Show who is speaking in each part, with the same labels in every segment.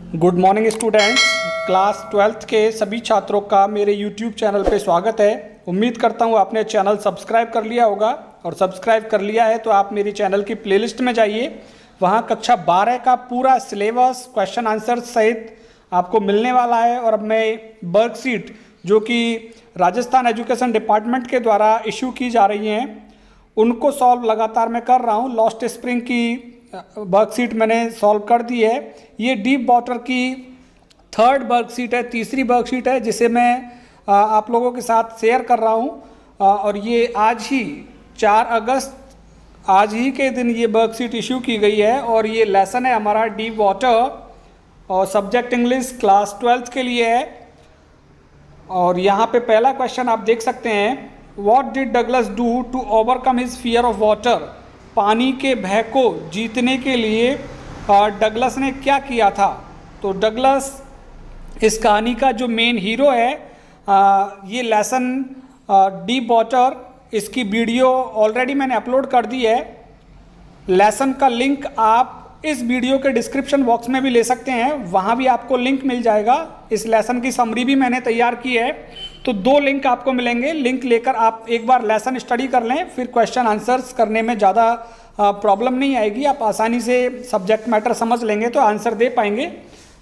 Speaker 1: Good morning students. Class 12th के सभी छात्रों का मेरे यूट्यूब चैनल पे स्वागत है। उम्मीद करता हूँ आपने चैनल सब्सक्राइब कर लिया होगा, और सब्सक्राइब कर लिया है तो आप मेरी चैनल की प्लेलिस्ट में जाइए। वहाँ कक्षा 12 का पूरा सिलेबस क्वेश्चन आंसर सहित आपको मिलने वाला है। और अब मैं वर्कशीट जो कि राजस्थान एजुकेशन डिपार्टमेंट के द्वारा इशू की जा रही हैं उनको सॉल्व लगातार मैं कर रहा हूँ। लॉस्ट स्प्रिंग की वर्कशीट मैंने सॉल्व कर दी है। ये डीप वाटर की थर्ड वर्कशीट है, तीसरी वर्कशीट है जिसे मैं आप लोगों के साथ शेयर कर रहा हूँ। और ये आज ही 4 अगस्त आज ही के दिन ये वर्कशीट इशू की गई है। और ये लेसन है हमारा डीप वाटर और सब्जेक्ट इंग्लिश क्लास 12th के लिए है। और यहाँ पे पहला क्वेश्चन आप देख सकते हैं, what did Douglas do to overcome his fear of water. पानी के भय को जीतने के लिए डगलस ने क्या किया था। तो डगलस इस कहानी का जो मेन हीरो है। ये लेसन डीप वाटर, इसकी वीडियो ऑलरेडी मैंने अपलोड कर दी है। लेसन का लिंक आप इस वीडियो के डिस्क्रिप्शन बॉक्स में भी ले सकते हैं, वहाँ भी आपको लिंक मिल जाएगा। इस लेसन की समरी भी मैंने तैयार की है, तो 2 लिंक आपको मिलेंगे। लिंक लेकर आप एक बार लेसन स्टडी कर लें, फिर क्वेश्चन आंसर्स करने में ज़्यादा प्रॉब्लम नहीं आएगी। आप आसानी से सब्जेक्ट मैटर समझ लेंगे तो आंसर दे पाएंगे।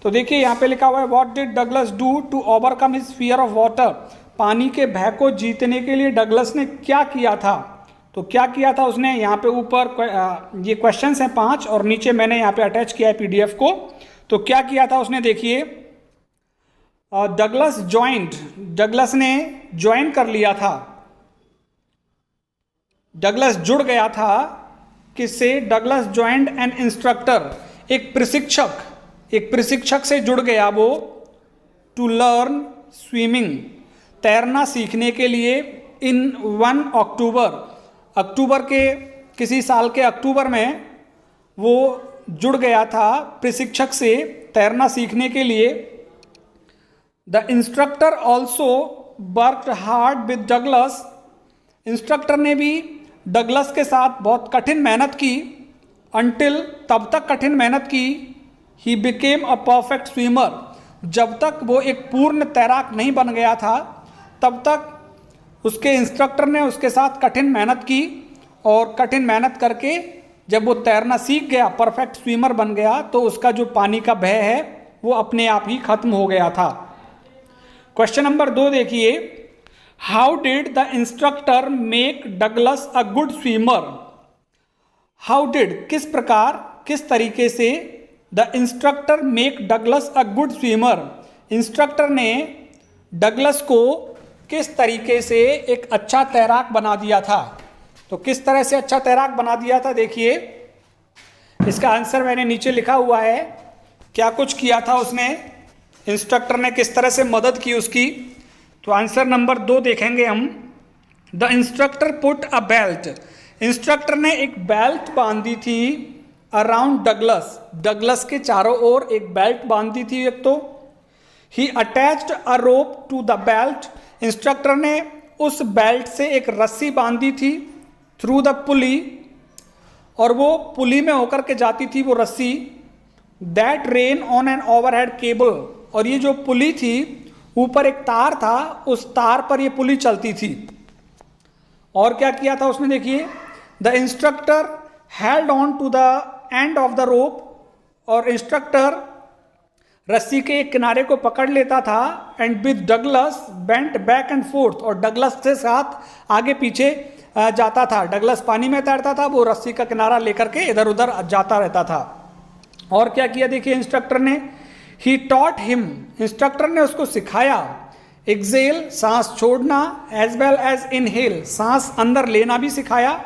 Speaker 1: तो देखिए यहाँ पे लिखा हुआ है, what did Douglas do to overcome his fear of water. पानी के भय को जीतने के लिए डगलस ने क्या किया था। तो क्या किया था उसने, यहाँ पे ऊपर ये क्वेश्चंस हैं 5 और नीचे मैंने यहाँ पे अटैच किया है PDF को। तो क्या किया था उसने, देखिए डगलस ज्वाइंट, डगलस ने ज्वाइन कर लिया था, डगलस जुड़ गया था। किससे, डगलस ज्वाइंट एन इंस्ट्रक्टर, एक प्रशिक्षक से जुड़ गया वो। टू लर्न स्विमिंग, तैरना सीखने के लिए। इन 1 अक्टूबर के किसी साल के अक्टूबर में वो जुड़ गया था प्रशिक्षक से तैरना सीखने के लिए। The instructor also worked hard with Douglas, instructor ने भी डगलस के साथ बहुत कठिन मेहनत की। अंटिल, तब तक कठिन मेहनत की। He became a perfect swimmer, जब तक वो एक पूर्ण तैराक नहीं बन गया था तब तक उसके इंस्ट्रक्टर ने उसके साथ कठिन मेहनत की। और कठिन मेहनत करके जब वो तैरना सीख गया, परफेक्ट स्विमर बन गया, तो उसका जो पानी का भय है वो अपने आप ही खत्म हो गया था। क्वेश्चन नंबर 2 देखिए, how did the instructor make Douglas a good swimmer. How did, किस प्रकार, किस तरीके से, the instructor make Douglas a good swimmer, instructor ने डगलस को किस तरीके से एक अच्छा तैराक बना दिया था। तो किस तरह से अच्छा तैराक बना दिया था, देखिए इसका आंसर मैंने नीचे लिखा हुआ है। क्या कुछ किया था उसने, इंस्ट्रक्टर ने किस तरह से मदद की उसकी। तो आंसर नंबर 2 देखेंगे हम। The instructor put a belt, instructor ने एक बेल्ट बांधी थी अराउंड डगलस, डगलस के चारों ओर एक बेल्ट बांधी थी एक तो। He attached a rope to the belt, instructor ने उस बेल्ट से एक रस्सी बांधी थी। थ्रू द पुली, और वो पुली में होकर के जाती थी वो रस्सी। That rain on an overhead cable, और ये जो पुली थी ऊपर एक तार था, उस तार पर ये पुली चलती थी। और क्या किया था उसने, देखिए the instructor held on to the end of the rope, और इंस्ट्रक्टर रस्सी के एक किनारे को पकड़ लेता था। And with Douglas bent back and fourth, और डगलस के साथ आगे पीछे जाता था। डगलस पानी में तैरता था, वो रस्सी का किनारा लेकर के इधर उधर जाता रहता था। और क्या किया, देखिए इंस्ट्रक्टर ने, ही टॉट हिम, इंस्ट्रक्टर ने उसको सिखाया। एक्सेल, सांस छोड़ना, एज वेल एज इनहेल, सांस अंदर लेना भी सिखाया।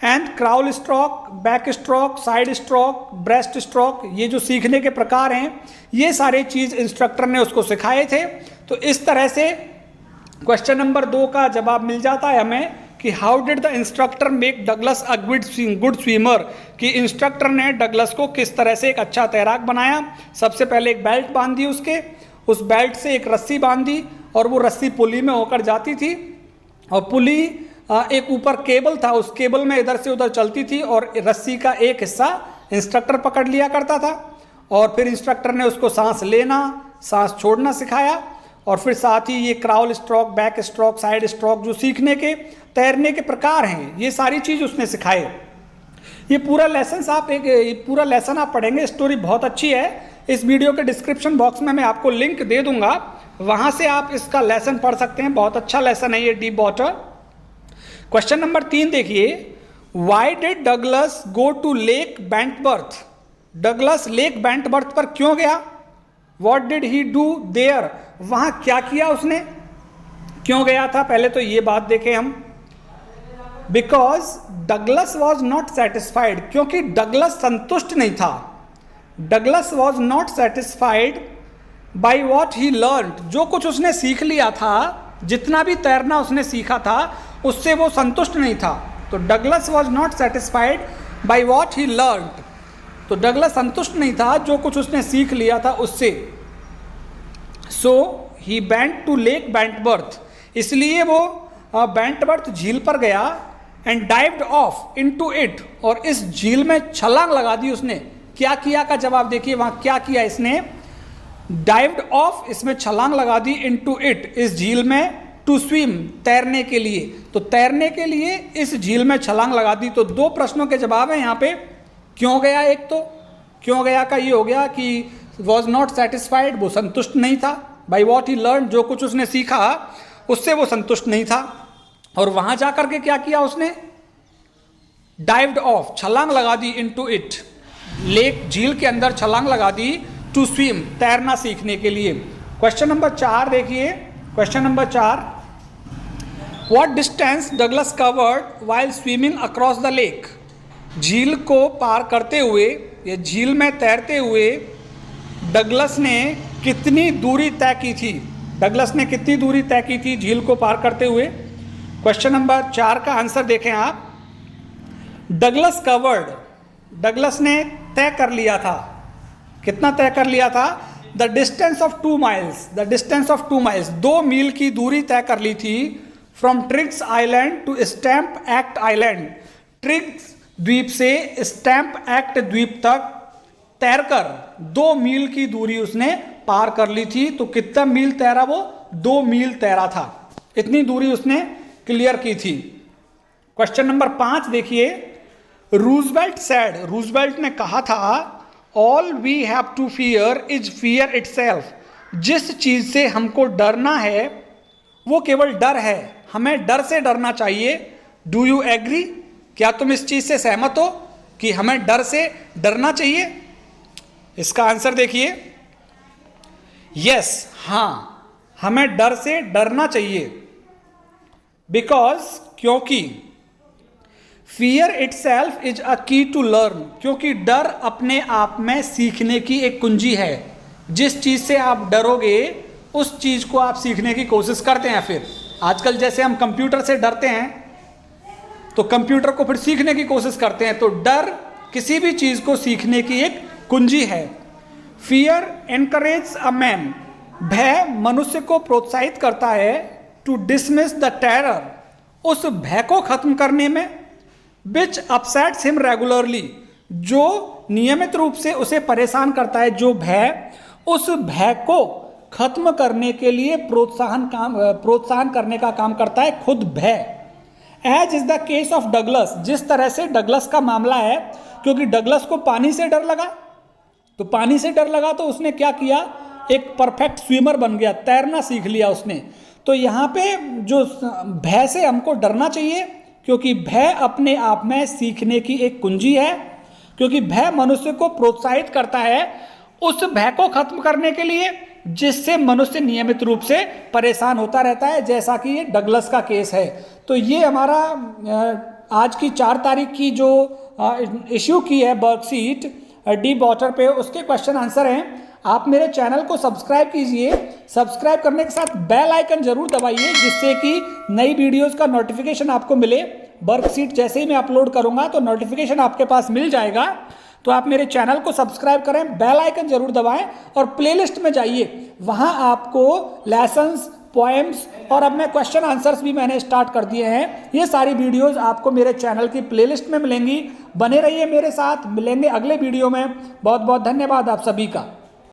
Speaker 1: And crawl stroke, back stroke, side stroke, breast stroke, ये जो सीखने के प्रकार हैं ये सारे चीज़ इंस्ट्रक्टर ने उसको सिखाए थे। तो इस तरह से क्वेश्चन नंबर 2 का जवाब मिल जाता है हमें कि how did the instructor make Douglas a good swimmer, कि इंस्ट्रक्टर ने डगलस को किस तरह से एक अच्छा तैराक बनाया। सबसे पहले एक बेल्ट बांधी उसके, उस बेल्ट से एक रस्सी बांधी, और वो रस्सी पुली में होकर जाती थी। और पुली एक ऊपर केबल था, उस केबल में इधर से उधर चलती थी, और रस्सी का एक हिस्सा इंस्ट्रक्टर पकड़ लिया करता था। और फिर इंस्ट्रक्टर ने उसको सांस लेना, सांस छोड़ना सिखाया, और फिर साथ ही ये crawl stroke, back stroke, side stroke जो सीखने के तैरने के प्रकार हैं, ये सारी चीज़ उसने सिखाए। ये पूरा लेसन आप पढ़ेंगे। स्टोरी बहुत अच्छी है। इस वीडियो के डिस्क्रिप्शन बॉक्स में मैं आपको लिंक दे दूंगा, वहां से आप इसका लेसन पढ़ सकते हैं। बहुत अच्छा लेसन है ये, डीप वाटर। क्वेश्चन नंबर 3 देखिए, why did Douglas go to Lake Bentworth? Douglas Lake Bentworth पर क्यों गया? What did he do there? वहां क्या किया उसने, क्यों गया था? पहले तो ये बात देखें हम। Because Douglas was not satisfied, क्योंकि डगलस संतुष्ट नहीं था। Douglas was not satisfied by what he learn, जो कुछ उसने सीख लिया था, जितना भी तैरना उसने सीखा था, उससे वो संतुष्ट नहीं था। तो Douglas was not satisfied by what he learn, तो डगलस संतुष्ट नहीं था जो कुछ उसने सीख लिया था उससे। सो ही वेंट टू लेक बेंटवर्थ, इसलिए वो बेंटवर्थ झील पर गया। And dived of into it, और इस झील में छलांग लगा दी उसने। क्या किया का जवाब देखिए, वहां क्या किया इसने? डाइव्ड ऑफ, इसमें छलांग लगा दी, इनटू इट, इस झील में, टू स्विम, तैरने के लिए। तो तैरने के लिए इस झील में छलांग लगा दी। तो 2 प्रश्नों के जवाब है यहाँ पे। क्यों गया, एक तो क्यों गया का ये हो गया कि वॉज नॉट सेटिस्फाइड, वो संतुष्ट नहीं था। बाई वॉट ही लर्न, जो कुछ उसने सीखा उससे वो संतुष्ट नहीं था। और वहां जाकर के क्या किया उसने? डाइव्ड ऑफ, छलांग लगा दी, इनटू इट, लेक, झील के अंदर छलांग लगा दी, टू स्विम, तैरना सीखने के लिए। क्वेश्चन नंबर 4 देखिए। Question number 4, what distance Douglas covered while swimming across the lake? झील को पार करते हुए, या झील में तैरते हुए डगलस ने कितनी दूरी तय की थी? डगलस ने कितनी दूरी तय की थी झील को पार करते हुए? क्वेश्चन नंबर 4 का आंसर देखें आप। डगलस कवर्ड, डगलस ने तय कर लिया था, कितना तय कर लिया था? The distance of 2 miles, the distance of 2 miles, 2 मील की दूरी तय कर ली थी। From Triggs Island to Stamp Act Island, Triggs द्वीप से स्टैम्प एक्ट द्वीप तक तैरकर 2 मील की दूरी उसने पार कर ली थी। तो कितना मील तैरा वो? 2 मील तैरा था, इतनी दूरी उसने क्लियर की थी। क्वेश्चन नंबर 5 देखिए। रूजवेल्ट सेड, रूजवेल्ट ने कहा था, all we have to fear is fear itself, जिस चीज से हमको डरना है वो केवल डर है, हमें डर से डरना चाहिए। Do you agree? क्या तुम इस चीज से सहमत हो कि हमें डर से डरना चाहिए? इसका आंसर देखिए। यस, हाँ, हमें डर से डरना चाहिए। बिकॉज, क्योंकि, fear it self is a की टू लर्न, क्योंकि डर अपने आप में सीखने की एक कुंजी है। जिस चीज से आप डरोगे उस चीज को आप सीखने की कोशिश करते हैं। फिर आजकल जैसे हम कंप्यूटर से डरते हैं तो कंप्यूटर को फिर सीखने की कोशिश करते हैं। तो डर किसी भी चीज को सीखने की एक कुंजी है। फियर एनकरेज अ मैन, भय मनुष्य को प्रोत्साहित करता है, टू डिसमिस द टेरर, उस भय को खत्म करने में, विच अपसेट्स हिम रेगुलरली, जो नियमित रूप से उसे परेशान करता है। जो भय, उस भय को खत्म करने के लिए प्रोत्साहन करने का काम करता है खुद भय। As is the case of Douglas, जिस तरह से डगलस का मामला है, क्योंकि डगलस को पानी से डर लगा, तो पानी से डर लगा तो उसने क्या किया? एक परफेक्ट स्विमर बन गया, तैरना सीख लिया उसने। तो यहाँ पे जो भय से हमको डरना चाहिए, क्योंकि भय अपने आप में सीखने की एक कुंजी है, क्योंकि भय मनुष्य को प्रोत्साहित करता है उस भय को खत्म करने के लिए जिससे मनुष्य नियमित रूप से परेशान होता रहता है, जैसा कि ये डगलस का केस है। तो ये हमारा आज की 4 तारीख की जो इश्यू की है वर्कशीट डीप वाटर पे, उसके क्वेश्चन आंसर हैं। आप मेरे चैनल को सब्सक्राइब कीजिए, सब्सक्राइब करने के साथ बेल आइकन जरूर दबाइए, जिससे कि नई वीडियोस का नोटिफिकेशन आपको मिले। वर्कशीट जैसे ही मैं अपलोड करूंगा तो नोटिफिकेशन आपके पास मिल जाएगा। तो आप मेरे चैनल को सब्सक्राइब करें, बेल आइकन जरूर दबाएं और प्लेलिस्ट में जाइए, वहां आपको लेसन्स पोएम्स, और अब मैं क्वेश्चन आंसर्स भी मैंने स्टार्ट कर दिए हैं। ये सारी वीडियोस आपको मेरे चैनल की प्लेलिस्ट में मिलेंगी। बने रहिए मेरे साथ, मिलेंगे अगले वीडियो में। बहुत बहुत धन्यवाद आप सभी का।